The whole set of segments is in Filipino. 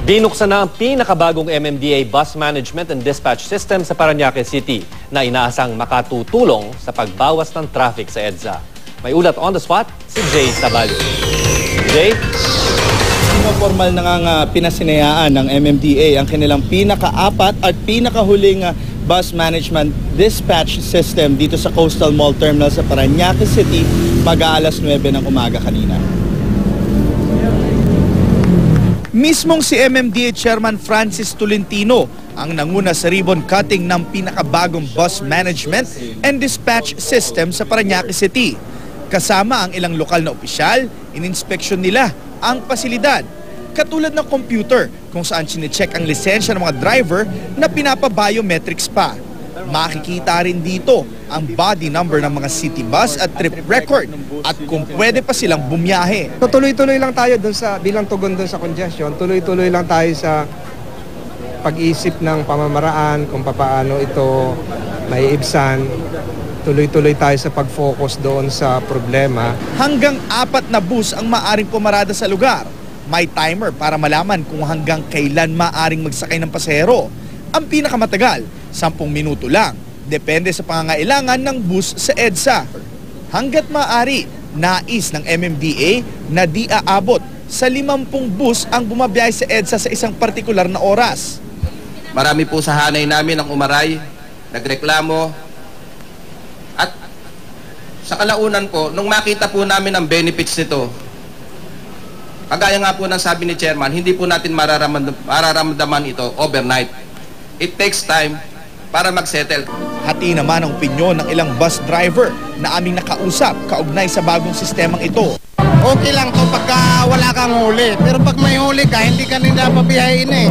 Binuksan na ang pinakabagong MMDA Bus Management and Dispatch System sa Parañaque City na inaasang makatutulong sa pagbawas ng traffic sa EDSA. May ulat on the spot, si Jay Sabalio. Jay? Formal na nga pinasinayaan ng MMDA ang kanilang pinaka-apat at pinakahuling bus management dispatch system dito sa Coastal Mall Terminal sa Parañaque City mag-aalas 9 ng umaga kanina. Mismong si MMDA Chairman Francis Tolentino ang nanguna sa ribbon cutting ng pinakabagong bus management and dispatch system sa Parañaque City. Kasama ang ilang lokal na opisyal, ininspeksyon nila ang pasilidad. Katulad ng computer kung saan sine-check ang lisensya ng mga driver na pinapa-biometrics pa. Makikita rin dito ang body number ng mga city bus at trip record at kung pwede pa silang bumiyahe. Tuloy-tuloy lang tayo dun sa bilang tugon dun sa congestion. Tuloy-tuloy lang tayo sa pag-isip ng pamamaraan kung paano ito maiibsan. Tuloy-tuloy tayo sa pag-focus doon sa problema. Hanggang 4 na bus ang maaring pumarada sa lugar. May timer para malaman kung hanggang kailan maaring magsakay ng pasahero. Ang pinakamatagal, 10 minuto lang. Depende sa pangangailangan ng bus sa EDSA. Hanggat maaari, nais ng MMDA na di aabot sa 50 bus ang bumabiyahe sa EDSA sa isang partikular na oras. Marami po sa hanay namin ang umaray, nagreklamo. At sa kalaunan po, nung makita po namin ang benefits nito, kagaya nga po ng sabi ni Chairman, hindi po natin mararamdaman ito overnight. It takes time para mag-settle. Hati naman ang opinyon ng ilang bus driver na aming nakausap kaugnay sa bagong sistemang ito. Okay lang to pagka wala kang huli. Pero pag may huli ka, hindi ka nila pabiyahin eh.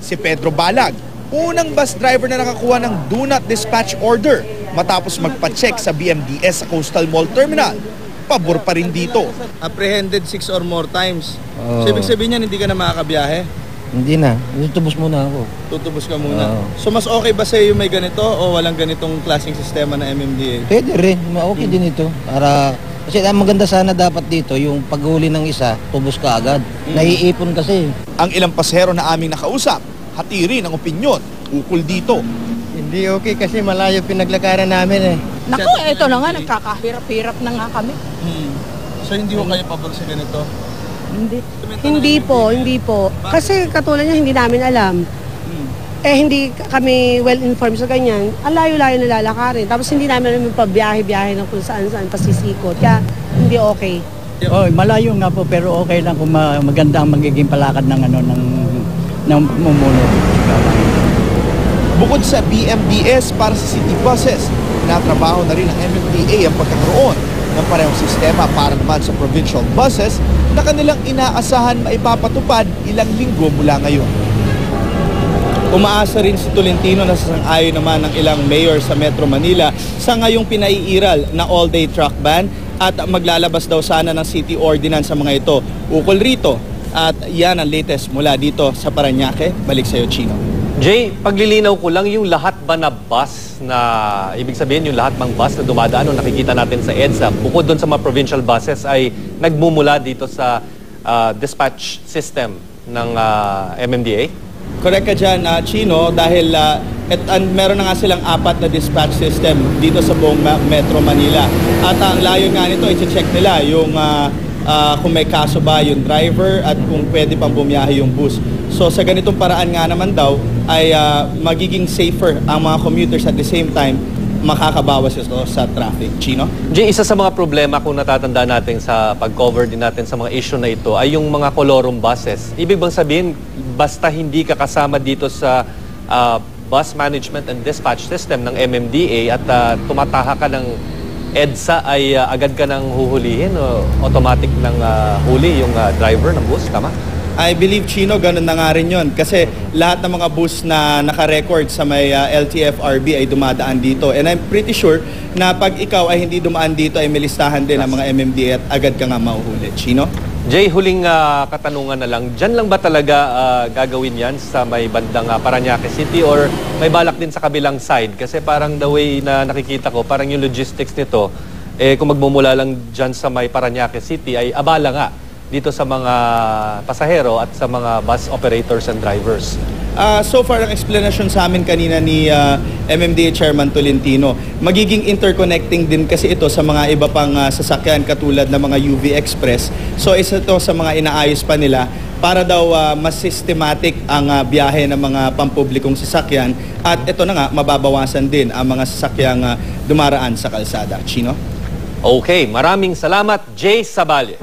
Si Pedro Balag, unang bus driver na nakakuha ng Do Not Dispatch Order matapos magpa-check sa BMDS sa Coastal Mall Terminal. Pabor pa rin dito. Apprehended 6 or more times. So, ibig sabihin niyan, hindi ka na makakabiyahe? Hindi na. Tutubos muna ako. Tutubos ka muna. So mas okay ba sa'yo yung may ganito o walang ganitong klaseng sistema na MMDA? Pwede rin. Okay din ito. Para, kasi ang maganda sana dapat dito, yung paghuli ng isa, tubos ka agad. Naiipon kasi. Ang ilang pasahero na aming nakausap, hati rin ang opinyon ukol dito. Hindi okay kasi malayo pinaglakaran namin eh. Naku, ito na nga, nagkakahirap-hirap na nga kami. So hindi ko kayo pabor sa ganito? Hindi po. Kasi katulad niya, hindi namin alam. Hindi kami well-informed sa ganyan. Ang layo-layo na lalakarin. Tapos hindi namin alam yung pabiyahe-biyahe ng kung saan-saan pasisikot. Kaya hindi okay. Oh, malayo nga po pero okay lang kung maganda ang magiging palakad ng ng mumuno. Bukod sa BMDS para sa city buses, natrabaho na rin ng MMDA ang pagkakaroon ng parehong sistema para naman sa provincial buses na kanilang inaasahan maipapatupad ilang linggo mula ngayon. Umaasa rin si Tolentino na sasang-ayon naman ng ilang mayor sa Metro Manila sa ngayong pinaiiral na all-day truck ban at maglalabas daw sana ng city ordinance sa mga ito. Ukol rito at yan ang latest mula dito sa Parañaque. Balik sa'yo, Chino. Jay, paglilinaw ko lang yung lahat ba na bus na, ibig sabihin yung lahat bang bus na dumadaan o nakikita natin sa EDSA, bukod doon sa mga provincial buses ay nagmumula dito sa dispatch system ng MMDA? Correct ka dyan, Chino, dahil meron na nga silang 4 na dispatch system dito sa buong Metro Manila. At ang layo nga nito, i-check nila yung kung may kaso ba yung driver at kung pwede pang bumiyahe yung bus. So sa ganitong paraan nga naman daw ay magiging safer ang mga commuters at the same time makakabawas ito sa traffic. Chino? Jay, isa sa mga problema kung natatanda natin sa pag-cover din natin sa mga issue na ito ay yung mga kolorum buses. Ibig bang sabihin, basta hindi ka kasama dito sa bus management and dispatch system ng MMDA at tumataha ka ng EDSA ay agad ka nang huhulihin o automatic nang huli yung driver ng bus, tama? I believe, Chino, ganun na nga rin yun. Kasi lahat ng mga bus na naka-record sa may LTFRB ay dumadaan dito. And I'm pretty sure na pag ikaw ay hindi dumaan dito ay may listahan din ng mga MMDA at agad ka nga mahuhuli. Chino? Jay, huling katanungan na lang. Diyan lang ba talaga gagawin yan sa may bandang Parañaque City or may balak din sa kabilang side? Kasi parang the way na nakikita ko, parang yung logistics nito, kung magmumula lang dyan sa may Parañaque City ay abala nga dito sa mga pasahero at sa mga bus operators and drivers. So far, ang explanation sa amin kanina ni MMDA Chairman Tolentino, magiging interconnecting din kasi ito sa mga iba pang sasakyan katulad ng mga UV Express. So isa ito sa mga inaayos pa nila para daw mas systematic ang biyahe ng mga pampublikong sasakyan at ito na nga, mababawasan din ang mga sasakyang dumaraan sa kalsada. Chino? Okay, maraming salamat, Jay Saballe.